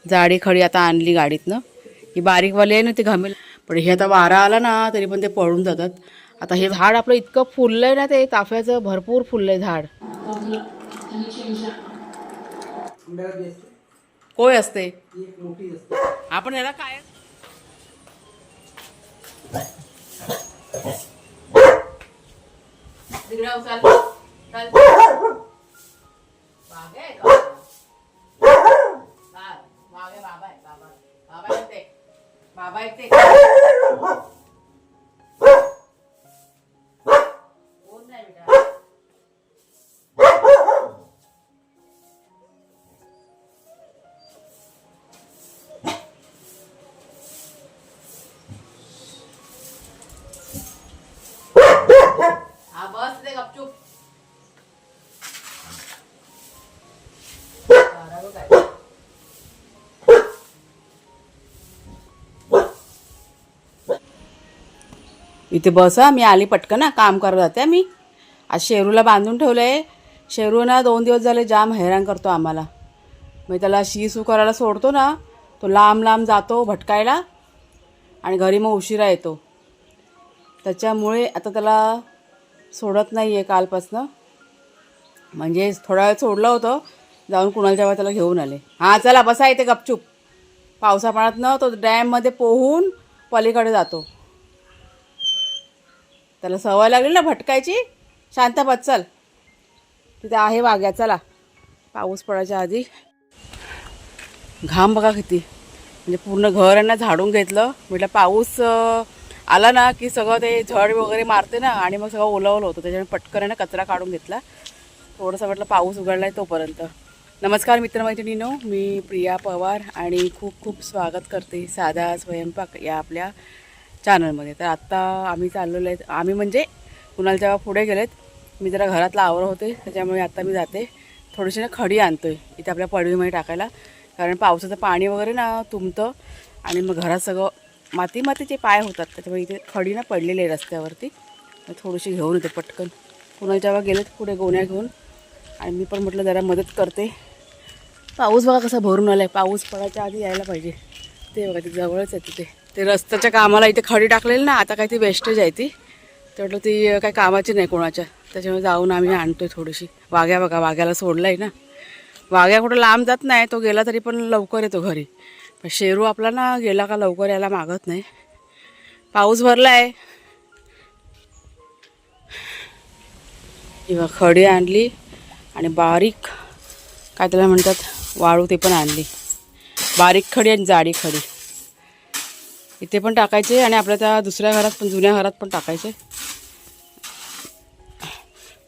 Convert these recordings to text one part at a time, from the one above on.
जाडी खडी आता आणली गाडीतनं. ही बारीकवाली आहे ना ती घमेल, पण हे आता वारा आला ना तरी पण ते पळून जातात. आता हे झाड आपलं इतकं फुललंय ना, ते चाफ्याचं भरपूर फुललंय झाड. कोय असते आपण ह्याला काय बाबा येते कोण नाही बेटा. हा बस दे गपचूप. इथे बसा, मी आली पटकन ना, काम करत जाते मी. आज शेरूला बांधून ठेवलंय. शेरू ना 2 दिवस झाले जाम हैराण करतो आम्हाला. मग त्याला शी करायला सोडतो ना, तो लांब लांब जातो भटकायला आणि घरी मग उशिरा येतो. त्याच्यामुळे आता त्याला सोडत नाही आहे कालपासनं. म्हणजे थोडा वेळ सोडलं होतं, जाऊन कुणाला जेव्हा त्याला घेऊन आले. हां चला बसा इथे गपचूप. पावसा पाण्यातनं तो डॅममध्ये पोहून पलीकडे जातो. त्याला सवय लागली ना भटकायची. शांत बस चल, तिथे आहे वाघ्या. चला पाऊस पडायच्या आधी. घाम बघा किती, म्हणजे पूर्ण घर यांना झाडून घेतलं. म्हटलं पाऊस आला ना की सगळं ते झड वगैरे मारते ना, आणि मग सगळं ओलवलं होतं. त्याच्यामुळे पटकन आहे ना कचरा काढून घेतला. थोडंसं म्हटलं पाऊस उघडला आहे तोपर्यंत. नमस्कार मित्रमैत्रिणींनो, मी प्रिया पवार आणि खूप खूप स्वागत करते साधा स्वयंपाक या आपल्या चॅनलमध्ये. तर आत्ता आम्ही चाललेलो आहे, आम्ही म्हणजे कुणाल जेव्हा पुढे गेलेत, मी जरा घरातला आवरत होते. त्याच्यामुळे आता मी जाते थोडीशी ना खडी आणतो आहे इथे आपल्या पडवीमध्ये टाकायला. कारण पावसाचं पाणी वगैरे ना तुंबतं आणि मग घरात सगळं मातीचे पाय होतात. त्याच्यामुळे इथे खडी ना पडलेली आहे रस्त्यावरती. थोडीशी घेऊन येते पटकन. कुणाल जेव्हा गेलेत पुढे गोण्या घेऊन, आणि मी पण म्हटलं जरा मदत करते. पाऊस बघा कसा भरून आला आहे. पाऊस पडायच्या आधी यायला पाहिजे. ते बघा ते जवळच आहे तिथे. ते रस्त्याच्या कामाला इथे खडी टाकलेली ना, आता काही ती वेस्टेज आहे ती. तेवढं ती काही कामाची नाही कोणाच्या. त्याच्यामुळे जाऊन आम्ही आणतो आहे थोडीशी. वाघ्या बघा, वाघ्याला सोडलं आहे ना. वाघ्या कुठं लांब जात नाही, तो गेला तरी पण लवकर येतो घरी. पण शेरू आपला ना गेला का लवकर यायला मागत नाही. पाऊस भरला आहे. किंवा खडी आणली आणि बारीक काय त्याला म्हणतात वाळू, ते पण आणली. बारीक खडी आणि जाडी खडी इथे पण टाकायचे, आणि आपल्या त्या दुसऱ्या घरात पण, जुन्या घरात पण टाकायचे.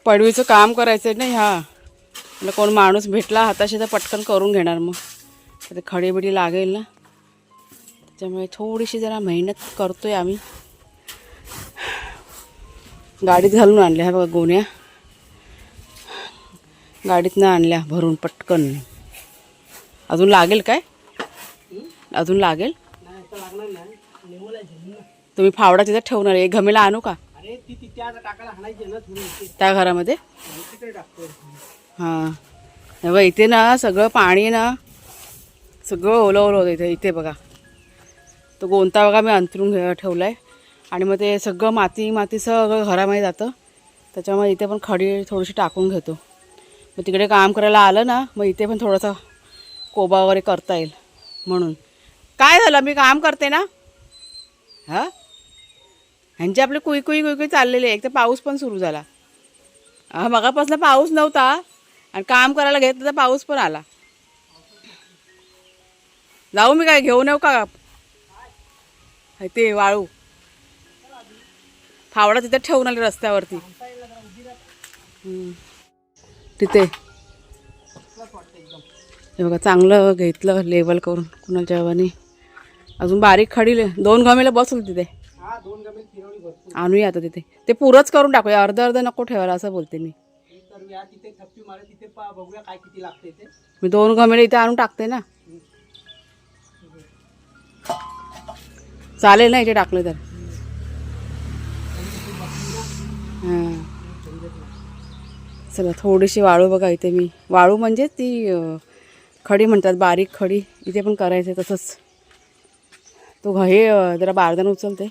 पडवीचं काम करायचं आहे ना. ह्या मला कोण माणूस भेटला हाताशी तर पटकन करून घेणार. मग ते खडीबिडी लागेल ना, त्याच्यामुळे थोडीशी जरा मेहनत करतो आहे आम्ही. गाडीत घालून आणल्या ह्या बघा गोण्या, गाडीतनं आणल्या भरून पटकन. अजून लागेल काय? अजून लागेल. तुम्ही फावडा तिथे ठेवणार आहे. घमेला आणू का त्या घरामध्ये? हां बघा इथे ना सगळं पाणी ना सगळं ओलं होतं इथे. इथे बघा तो गोंता बघा मी अंथरून ठेवला आहे. आणि मग ते सगळं माती सगळं घरामध्ये जातं. त्याच्यामुळे इथे पण खडी थोडीशी टाकून घेतो. मग तिकडे काम करायला आलं ना, मग इथे पण थोडासा कोबा वगैरे करता येईल म्हणून. काय झालं, मी काम करते ना. हां ह्यांचे आपले कुई चाललेले. एक तर पाऊस पण सुरू झाला. मगापासून पाऊस नव्हता आणि काम करायला घेतलं तर पाऊस पण आला. जाऊ मी काय घेऊन येऊ का ते वाळू? फावडा तिथे ठेवून आले रस्त्यावरती तिथे. हे बघा चांगलं घेतलं लेवल करून कुणाच्या जेव्हानी. अजून बारीक खडी 2 घमेला बसवलं तिथे. आणूया आता तिथे. ते पुरंच करून टाकूया, अर्ध नको ठेवायला असं बोलते मी. मी 2 घमेले इथे आणून टाकते ना. चालेल ना इथे टाकले तर. हां चला थोडीशी वाळू बघा इथे. मी वाळू म्हणजे ती खडी म्हणतात, बारीक खडी. इथे पण करायचं तसंच. तो हे जरा बारदान उचलते.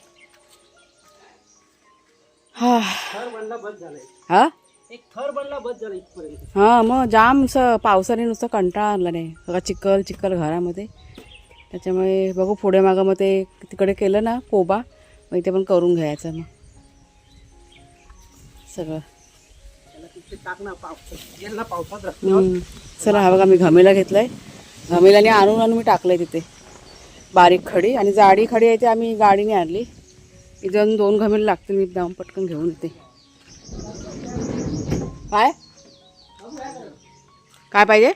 हा हा एक थर बनला बस झाला इथपर्यंत. हां मग जाम पावसाने नुसतं कंटाळा आणला नाही सगळा चिखल चिखल घरामध्ये. त्याच्यामुळे बघू पुढे मागं मग ते तिकडे केलं ना कोबा, मग इथे पण करून घ्यायचं मग सगळं. चला हा बघा मी घमेला घेतलाय. घमेलाने आणून मी टाकलंय तिथे बारीक खडी, आणि जाडी खडी आहे ते आम्ही गाडीने आणली. इथून 2 घमेले लागतील, मी जाऊन पटकन घेऊन येते. काय काय पाहिजे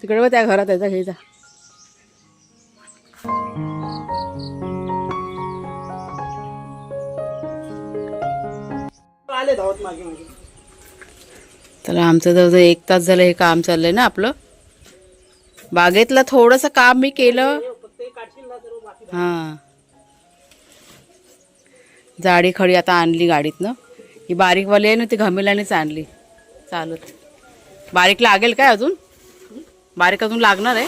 तिकडे बघ त्या घरात यायचा घ्यायचा. आले धावत मागे मागे. त्याला आमचं जवळजवळ 1 तास झालं हे काम चाललंय ना आपलं बागेतलं. थोडंसं काम मी केलं. हां जाडी खडी आता आणली गाडीतनं. ही बारीकवाली आहे ना ती घमेल्यानेच आणली चालत. बारीक लागेल काय अजून? बारीक अजून लागणार आहे.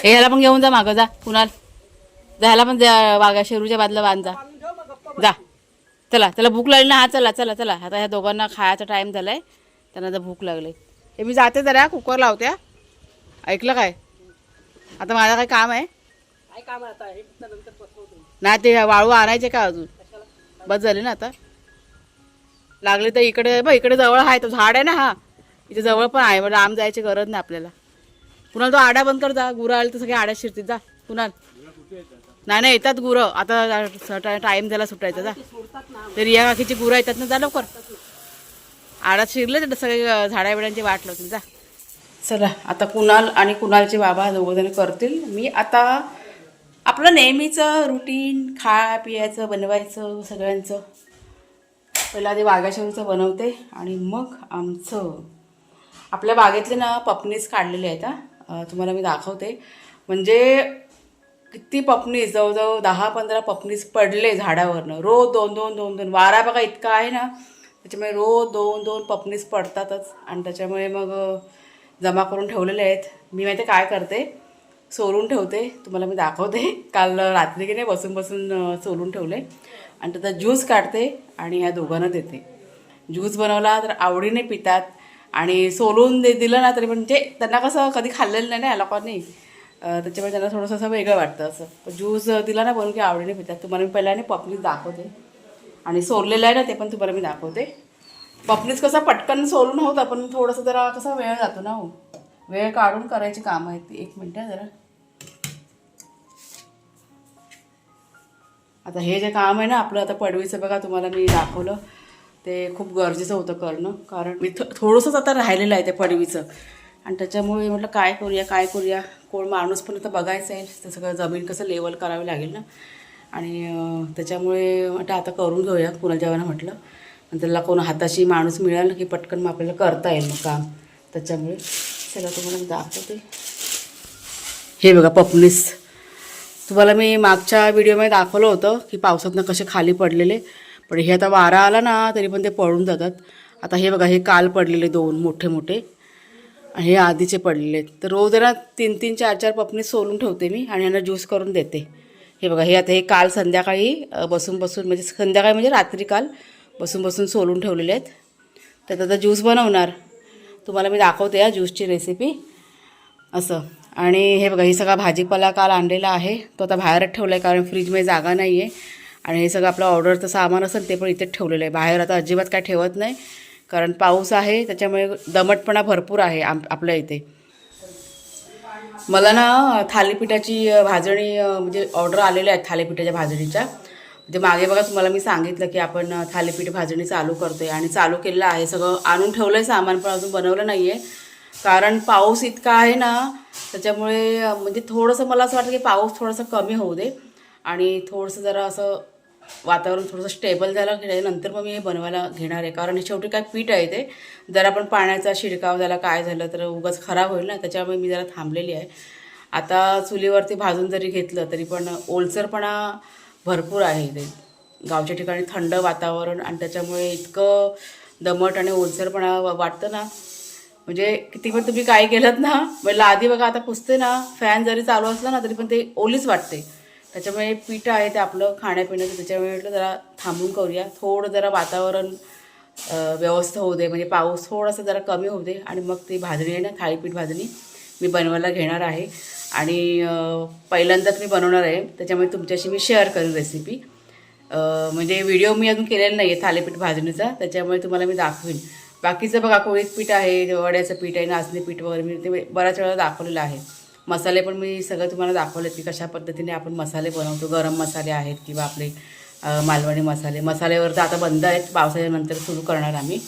हे ह्याला पण घेऊन जा मागं जा कुणाल. जा ह्याला पण वागा शेरूच्या बाजूला बांध जा. जा चला, त्याला भूक लागली ना. हा चला चला चला, आता ह्या दोघांना खायचा टाईम झालाय, त्यांना जर भूक लागली. हे मी जाते जरा कुकर लावत्या. ऐकलं काय? आता माझं काय काम आहे? काय काम आता हे फक्त नंतर पसरवतो. नाही ते वाळू आणायचे का अजून? बस झाले ना आता. लागले तर इकडे बघ, इकडे जवळ आहे तो झाड आहे ना. हा इथे जवळ पण आहे, म्हणजे लांब जायची गरज नाही आपल्याला. कुणाल तो आडा बंद कर जा. गुरं आले तर सगळे आड्यात शिरतील. जा कुणाल. नाही नाही येतात गुरं आता, टाईम झाला सुटायचा. जा ते रिया काकीची गुरं येतात ना, जा लवकर. आडात शिरले तर सगळे झाडा बिडांची वाट लावतील. जा चला आता कुणाल आणि कुणालचे बाबा दोघंजण करतील. मी आता आपलं नेहमीचं रुटीन खा पियाचं बनवायचं सगळ्यांचं. पहिला आधी वाघाशेरूचं बनवते आणि मग आमचं आपल्या बागेतले ना पपनीस काढलेले आहेत. तुम्हाला मी दाखवते. म्हणजे किती पपनीस, जवळजवळ 10-15 पपनीस पडले झाडावरनं. रोज 2-2 वारा बघा इतका आहे ना, त्याच्यामुळे रोज 2-2 पपनीस पडतातच. आणि त्याच्यामुळे मग जमा करून ठेवलेले आहेत. मी माहिती काय करते, सोलून ठेवते. तुम्हाला मी दाखवते. काल रात्री की नाही बसून बसून सोलून ठेवले आणि त्याचा ज्यूस काढते आणि ह्या दोघांना देते. ज्यूस बनवला तर आवडीने पितात आणि सोलून दिलं ना तरी म्हणजे त्यांना कसं कधी खाल्लेलं नाही ना या लोकांनी, त्याच्यामुळे त्यांना थोडंसं असं वेगळं वाटतं. असं पण ज्यूस दिला ना बनवून की आवडीने पितात. तुम्हाला मी पहिल्याने पपनीस दाखवते आणि सोललेलं आहे ना ते पण तुम्हाला मी दाखवते. पपनीस कसं पटकन सोलून होतं, पण थोडंसं जरा कसा वेळ जातो ना. हो वेळ काढून करायची कामं आहेत ती. 1 मिनटं जरा. आता हे जे काम आहे ना आपलं आता पडवीचं बघा, तुम्हाला मी दाखवलं ते खूप गरजेचं होतं करणं. कारण मी थोडंसंच आता राहिलेलं आहे ते पडवीचं, आणि त्याच्यामुळे म्हटलं काय करूया. कोण माणूस पण आता बघायचं आहे, ते सगळं जमीन कसं लेवल करावी लागेल ना. आणि त्याच्यामुळे म्हटलं आता करून घेऊया. कुणाला जेव्हा म्हटलं, आणि त्याला कोण हाताशी माणूस मिळाला की पटकन मग आपल्याला करता येईल मग काम. त्याच्यामुळे चला तुम्हाला मी दाखवते. हे बघा पपनीस. तुम्हाला मी मागच्या व्हिडिओमध्ये दाखवलं होतं की पावसातनं कसे खाली पडलेले, पण हे आता वारा आला ना तरी पण ते पडून जातात. आता हे बघा, हे काल पडलेले 2 मोठे मोठे, आणि हे आधीचे पडलेले आहेत. तर रोज जरा 3-3, 4-4 पपनीस सोलून ठेवते मी आणि यांना ज्यूस करून देते. हे बघा, हे आता हे काल संध्याकाळी बसून म्हणजे संध्याकाळी म्हणजे रात्री काल बसून सोलून ठेवलेले आहेत. तर आता ज्यूस बनवणार. तुम्हाला मी दाखवते या ज्यूसची रेसिपी असं. आणि हे बघा, ही सगळा भाजीपाला काल आणलेला आहे, तो आता बाहेरच ठेवला आहे कारण फ्रीजमध्ये जागा नाही आहे. आणि हे सगळं आपलं ऑर्डरचं सामान असेल ते पण इथेच ठेवलेलं आहे. बाहेर आता अजिबात काय ठेवत नाही कारण पाऊस आहे, त्याच्यामुळे दमटपणा भरपूर आहे आपल्या इथे. मला ना थालीपीठाची भाजणी म्हणजे ऑर्डर आलेल्या आहेत थालीपीठाच्या भाजणीच्या. म्हणजे मागे बघा तुम्हाला मी सांगितलं की आपण थालीपीठ भाजणी चालू करतोय, आणि चालू केलेलं आहे. सगळं आणून ठेवलं आहे सामान, पण अजून बनवलं नाही आहे कारण पाऊस इतका आहे ना. त्याच्यामुळे म्हणजे थोडंसं मला असं वाटतं की पाऊस थोडासा कमी होऊ दे आणि थोडंसं जरा असं वातावरण थोडंसं स्टेबल झालं की नंतर मग मी हे बनवायला घेणार आहे. कारण हे शेवटी काय पीठ आहे ते, जरा पण पाण्याचा शिडकाव झाला काय झालं तर उगाच खराब होईल ना, त्याच्यामुळे मी जरा थांबलेली आहे. आता चुलीवरती भाजून जरी घेतलं तरी पण ओलसरपणा भरपूर आहे ते. गावच्या ठिकाणी थंड वातावरण आणि त्याच्यामुळे इतकं दमट आणि ओलसरपणा वाटतं ना, म्हणजे किती पण तुम्ही काही केलं ना, म्हणजे आधी बघा आता पुसते ना, फॅन जरी चालू असला ना तरी पण ते ओलीच वाटते. त्याच्यामुळे पीठ आहे ते आपलं खाण्यापिण्याचं, त्याच्यामुळे म्हटलं जरा थांबून करूया, थोडं जरा वातावरण व्यवस्था होऊ दे, म्हणजे पाऊस थोडासा जरा कमी होऊ दे आणि मग ती भाजणी आहे ना, थाळीपीठ भाजणी मी बनवायला घेणार आहे. आणि पहिल्यांदाच मी बनवणार आहे, त्याच्यामुळे तुमच्याशी मी शेअर करेन रेसिपी. म्हणजे व्हिडिओ मी अजून केलेला नाही आहे थालीपीठ भाजणीचा, त्याच्यामुळे तुम्हाला मी दाखवीन. बाकीचं बघा कोळीत पीठ आहे, वड्याचं पीठ आहे, नाचणी पीठ वगैरे मी ते बऱ्याच वेळा दाखवलेलं आहे. मसाले पण मी सगळं तुम्हाला दाखवले की कशा पद्धतीने आपण मसाले बनवतो. गरम मसाले आहेत किंवा आपले मालवणी मसाल्यावर तर आता बंद आहेत, पावसाळ्यानंतर सुरू करणार आम्ही.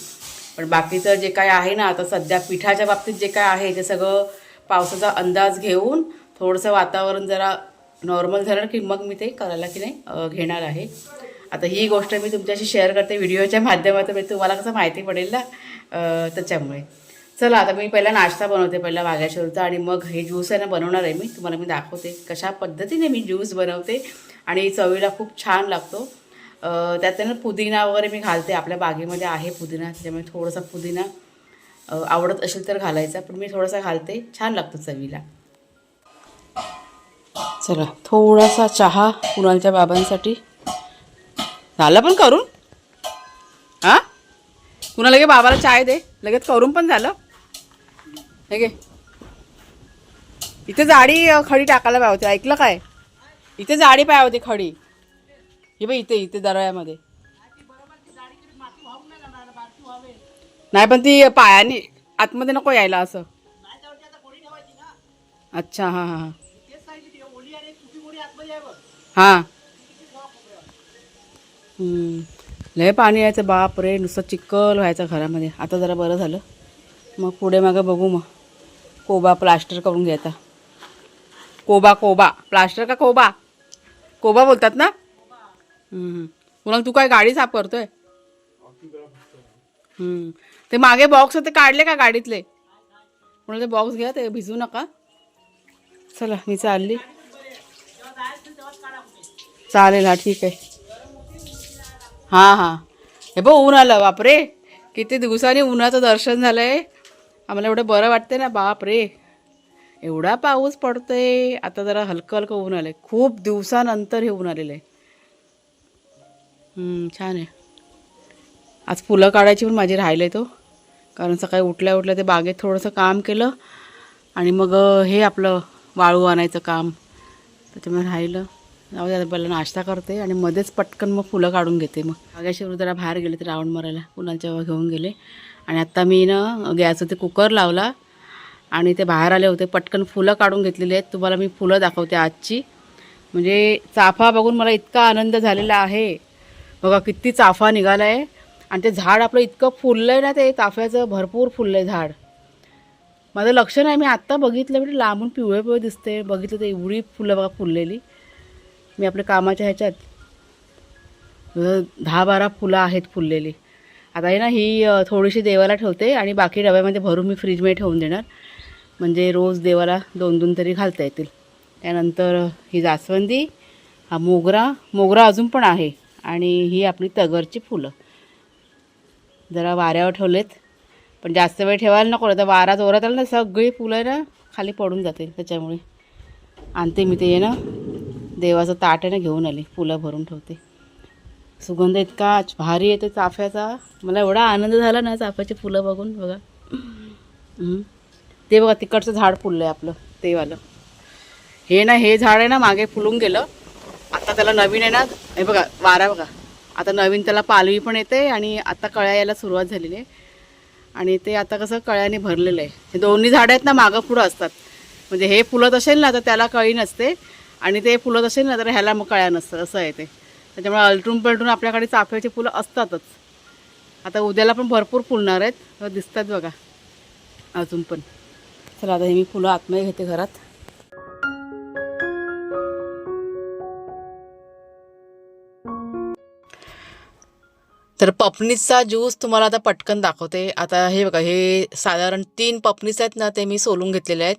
पण बाकीचं जे काय आहे ना, आता सध्या पिठाच्या बाबतीत जे काय आहे ते सगळं पावसाचा अंदाज घेऊन थोडंसं वातावरण जरा नॉर्मल झालं की मग मी ते करायला की नाही घेणार आहे. आता ही गोष्ट मी तुमच्याशी शेअर करते व्हिडिओच्या माध्यमातून, तुम्हाला कसं माहिती पडेल ना, त्याच्यामुळे. चला आता मी पहिला नाश्ता बनवते, पहिला वाघ्याशेवचा, आणि मग हे ज्यूस आहे ना बनवणार आहे मी. तुम्हाला मी दाखवते कशा पद्धतीने मी ज्यूस बनवते आणि चवीला खूप छान लागतो. त्यात ना पुदिना वगैरे मी घालते, आपल्या बागेमध्ये आहे पुदिना, त्याच्यामुळे थोडासा पुदिना आवडत असेल तर घालायचा, पण मी थोडासा घालते, छान लागतो चवीला. चला थोडासा चहा कुणालच्या बाबांसाठी झालं पण करून. हां कुणा लगे बाबाला चाय दे, लगेच करून पण झालं. हे घे, इथे जाडी खडी टाकायला पाहिजे होती, ऐकलं काय? इथे जाडी पाहिजे होती खडी, हे बाई इथे इथे दरव्यामध्ये. नाही पण ती पायाने आतमध्ये नको यायला असं. अच्छा हां हां हां. लय पाणी यायचं बाप रे, नुसतं चिखल व्हायचं घरामध्ये. आता जरा बरं झालं, मग पुढे मागं बघू. मग कोबा प्लास्टर करून घ्यायचा. कोबा प्लास्टर का कोबा? कोबा बोलतात ना. पुन्हा तू काय गाडी साफ करतोय? ते मागे बॉक्स होते काढले का गाडीतले? पुन्हा ते बॉक्स घ्या, ते भिजू नका. चला मी चालली. चालेल, हा ठीक आहे. हां हां. हे बघ ऊन आलं, बापरे किती दिवसांनी उन्हाचं दर्शन झालंय. आम्हाला एवढं बरं वाटतंय ना, बाप रे एवढा पाऊस पडतोय. आता जरा हलकं हलकं ऊन आलंय, खूप दिवसानंतर हे ऊन आलेलं आहे. छान आहे. आज फुलं काढायची पण माझी राहिले तो, कारण सकाळी उठल्या उठल्या ते बागेत थोडंसं काम केलं आणि मग हे आपलं वाळू आणायचं काम, त्याच्यामुळे राहिलं. जाऊ दे, पहिला नाश्ता करते आणि मध्येच पटकन मग फुलं काढून घेते. मग बागेशिवर जरा बाहेर गेले ते राऊंड मारायला, फुलांच्या घेऊन गेले. आणि आत्ता मी ना गॅसवर ते कुकर लावला आणि ते बाहेर आले होते, पटकन फुलं काढून घेतलेली आहेत. तुम्हाला मी फुलं दाखवते आजची. म्हणजे चाफा बघून मला इतका आनंद झालेला आहे. बघा किती चाफा निघाला आहे, आणि ते झाड आपलं इतकं फुललं आहे ना, ते चाफ्याचं भरपूर फुललं आहे झाड. माझं लक्ष नाही, मी आत्ता बघितलं, म्हणजे लांबून पिवळे पिवळे दिसते. बघितलं तर एवढी फुलं बघा फुललेली. मी आपल्या कामाच्या ह्याच्यात 10-12 फुलं आहेत फुललेली. आता आहे ना ही थोडीशी देवाला ठेवते आणि बाकी डब्यामध्ये भरून मी फ्रीजमध्ये ठेवून देणार, म्हणजे रोज देवाला 2-2 तरी घालता येतील. त्यानंतर ही जास्वंदी, हा मोगरा अजून पण आहे, आणि ही आपली तगरची फुलं जरा वाऱ्यावर ठेवलेत, पण जास्त वेळ ठेवायला नको, आता वारा जोरात आला ना सगळी फुलं ना खाली पडून जाते. त्याच्यामुळे आणते मी ते ना देवाचं ताट आहे ना घेऊन आले, फुलं भरून ठेवते. सुगंध इतका भारी येते चाफ्याचा, मला एवढा आनंद झाला ना चाफ्याची फुलं बघून. बघा ते बघा तिकडचं झाड फुललं आहे आपलं ते वालं. हे ना हे झाड आहे ना मागे फुलून गेलं, आता त्याला नवीन आहे ना, हे बघा वारा बघा, आता नवीन त्याला पालवी पण येते आणि आता कळ्या यायला सुरुवात झालेली आहे. आणि ते आता कसं कळ्याने भरलेलं आहे. हे दोन्ही झाडं आहेत ना मागं पुढं असतात, म्हणजे हे फुलत असेल ना तर त्याला कळी नसते, आणि ते फुलत असेल ना तर ह्याला मग कळ्या नसतं, असं आहे ते. त्याच्यामुळे अलटून पलटून आपल्याकडे चाफ्याची फुलं असतातच. आता उद्याला पण भरपूर फुलणार आहेत, दिसतात बघा अजून पण. चला आता हे मी फुलं आतमध्ये घेते घरात. तर पपनीचा ज्यूस तुम्हाला आता पटकन दाखवते. आता हे बघा, हे साधारण 3 पपनीस आहेत ना, ते मी सोलून घेतलेले आहेत,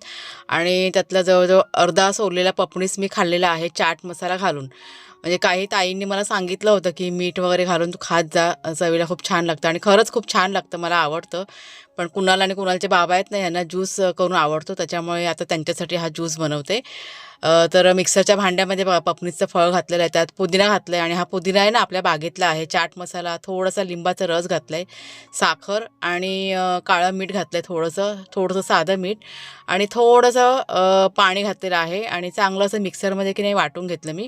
आणि त्यातला जवळजवळ अर्धा सोललेला पपनीस मी खाल्लेला आहे चाट मसाला घालून. म्हणजे काही ताईंनी मला सांगितलं होतं की मीठ वगैरे घालून तू खात जा, चवीला खूप छान लागतं आणि खरंच खूप छान लागतं, मला आवडतं. पण कुणाल आणि कुणालचे बाबा आहेत ना, यांना ज्यूस करून आवडतो, त्याच्यामुळे आता त्यांच्यासाठी हा ज्यूस बनवते. तर मिक्सरच्या भांड्यामध्ये बघा पपनीचं फळ घातलेलं आहे, त्यात पुदिना घातलं आहे आणि हा पुदिना आहे ना आपल्या बागेतला आहे. चाट मसाला, थोडासा लिंबाचा रस घातला आहे, साखर आणि काळं मीठ घातलं आहे, थोडंसं साधं मीठ आणि थोडंसं पाणी घातलेलं आहे आणि चांगलं असं मिक्सरमध्ये की नाही वाटून घेतलं मी.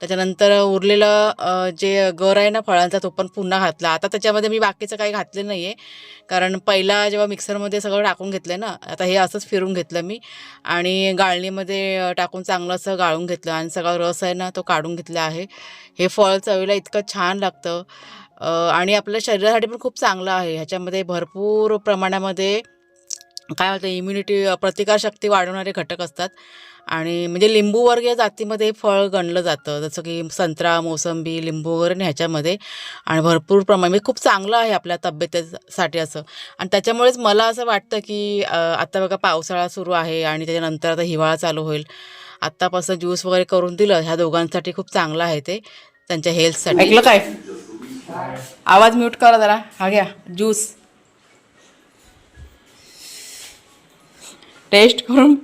त्याच्यानंतर उरलेलं जे गर आहे ना फळांचा तो पण पुन्हा घातला. आता त्याच्यामध्ये मी बाकीचं काही घातलं नाही आहे, कारण पहिला जेव्हा मिक्सरमध्ये सगळं टाकून घेतलं आहे ना, आता हे असंच फिरून घेतलं मी आणि गाळणीमध्ये टाकून चांगलं असं गाळून घेतलं आणि सगळा रस आहे ना तो काढून घेतला आहे. हे फळ चवीला इतकं छान लागतं आणि आपल्या शरीरासाठी पण खूप चांगलं आहे. ह्याच्यामध्ये भरपूर प्रमाणामध्ये काय होतं इम्युनिटी, प्रतिकारशक्ती वाढवणारे घटक असतात आणि म्हणजे लिंबूवर्गीय जातीमध्ये फळ गणलं जातं, जसं की संत्रा, मोसंबी, लिंबू वगैरे ना ह्याच्यामध्ये. आणि भरपूर प्रमाण म्हणजे खूप चांगलं आहे आपल्या तब्येतीसाठी असं. आणि त्याच्यामुळेच मला असं वाटतं की आता बघा पावसाळा सुरू आहे आणि त्याच्यानंतर आता हिवाळा चालू होईल, आत्तापासून ज्यूस वगैरे करून दिलं ह्या दोघांसाठी खूप चांगलं आहे ते, त्यांच्या हेल्थसाठी. ऐकलं काय? आवाज म्यूट करा जरा. हा घ्या ज्यूस, टेस्ट करून.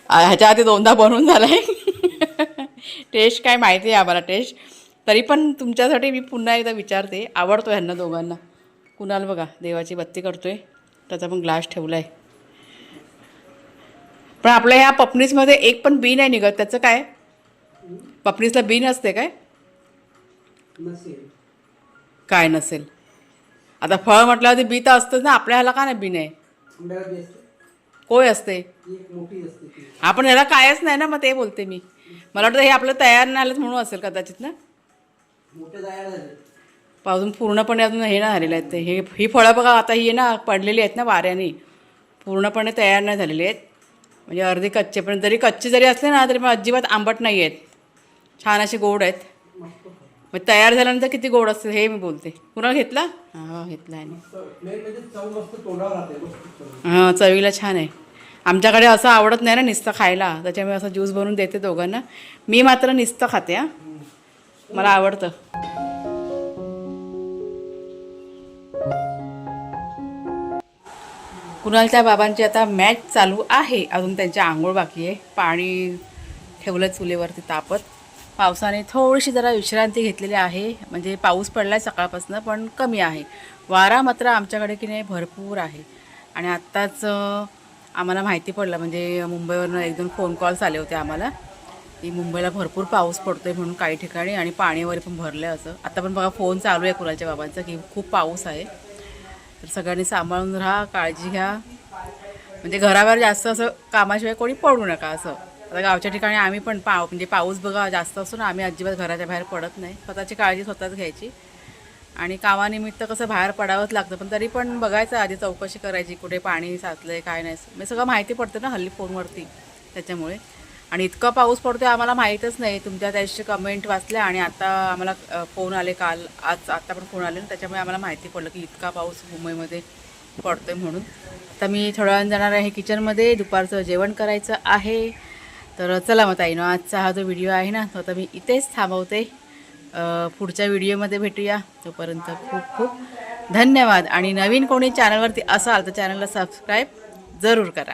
ह्याच्या आधी 2दा बनवून झाला आहे. टेस्ट काय माहिती आहे आम्हाला टेस्ट, तरी पण तुमच्यासाठी मी पुन्हा एकदा विचारते. आवडतो ह्यांना दोघांना. कुणाल बघा देवाची बत्ती करतोय, त्याचा पण ग्लास ठेवला आहे. पण आपल्या ह्या पपनीसमध्ये एक पण बी नाही निघत, त्याचं काय? पपनीसला बी नसते काय? नसेल. काय नसेल? आता फळ म्हटल्यावर बी तर असतंच ना, आपल्या ह्याला का नाही बी नाही? आंब्याला बी असते, कोय असते, एक मोठी असते ती. आपण ह्याला कायच नाही ना, मग ते बोलते मी. मला वाटतं हे आपलं तयार नाही आलंच म्हणून असेल कदाचित ना. मोठे तयार झाले. अजून पूर्णपणे अजून हे नाही झालेले आहेत ते. ही फळं बघा आता ही ना पडलेली आहेत ना वाऱ्याने, पूर्णपणे तयार नाही झालेली आहेत, म्हणजे अर्धे कच्चे. पण जरी कच्चे जरी असले ना तरी पण अजिबात आंबट नाही आहेत, छान असे गोड आहेत. मग तयार झाल्यानंतर किती गोड असते हे मी बोलते. कुणाला घेतला? हां घेतला आहे. मेन म्हणजे चव मस्त तोंडावर राहते, मस्त चव. हां चवीला छान आहे. आमच्याकडे असं आवडत नाही ना नुसतं खायला, त्याच्यामुळे असं ज्यूस बनवून देते दोघांना. मी मात्र नुसतं खाते. हां मला आवडतं. कुणालच्या बाबांची आता मॅच चालू आहे, अजून त्यांची आंघोळ बाकी आहे. पाणी ठेवलं चुलीवरती तापत. पावसाने थोडीशी जरा विश्रांती घेतलेली आहे, म्हणजे पाऊस पडला आहे सकाळपासून पण कमी आहे. वारा मात्र आमच्याकडे की नाही भरपूर आहे. आणि आत्ताच आम्हाला माहिती पडलं, म्हणजे मुंबईवरून 1-2 फोन कॉल्स आले होते आम्हाला की मुंबईला भरपूर पाऊस पडतो आहे म्हणून काही ठिकाणी, आणि पाणी वगैरे पण भरलं आहे असं. आता पण बघा फोन चालू आहे कुणालच्या बाबांचा की खूप पाऊस आहे. तर सगळ्यांनी सांभाळून राहा, काळजी घ्या, म्हणजे घरावर जास्त असं कामाशिवाय कोणी पडू नका असं. आता गावच्या ठिकाणी आम्ही पण म्हणजे पाऊस बघा जास्त असतो ना, आम्ही अजिबात घराच्या बाहेर पडत नाही. स्वतःची काळजी स्वतःच घ्यायची आणि कामानिमित्त कसं बाहेर पडावंच लागतं, पण तरी पण बघायचं आधी, चौकशी करायची कुठे पाणी साचलं आहे काय नाही, म्हणजे सगळं माहिती पडतं ना हल्ली फोनवरती त्याच्यामुळे. आणि इतका पाऊस पडतो आहे आम्हाला माहीतच नाही. तुमच्या त्याची कमेंट वाचल्या आणि आता आम्हाला फोन आले, आता पण फोन आले ना, त्याच्यामुळे आम्हाला माहिती पडलं की इतका पाऊस मुंबईमध्ये पडतो आहे म्हणून. आता मी थोड्या वेळानं जाणार आहे किचनमध्ये, दुपारचं जेवण करायचं आहे. तर चला मग ताईनो, आजचा हा जो व्हिडिओ आहे ना तो आता मी इथेच थांबवते. पुढच्या व्हिडिओमध्ये भेटूया. तोपर्यंत खूप खूप धन्यवाद. आणि नवीन कोणी चॅनलवरती असाल तर चॅनलला सबस्क्राईब जरूर करा.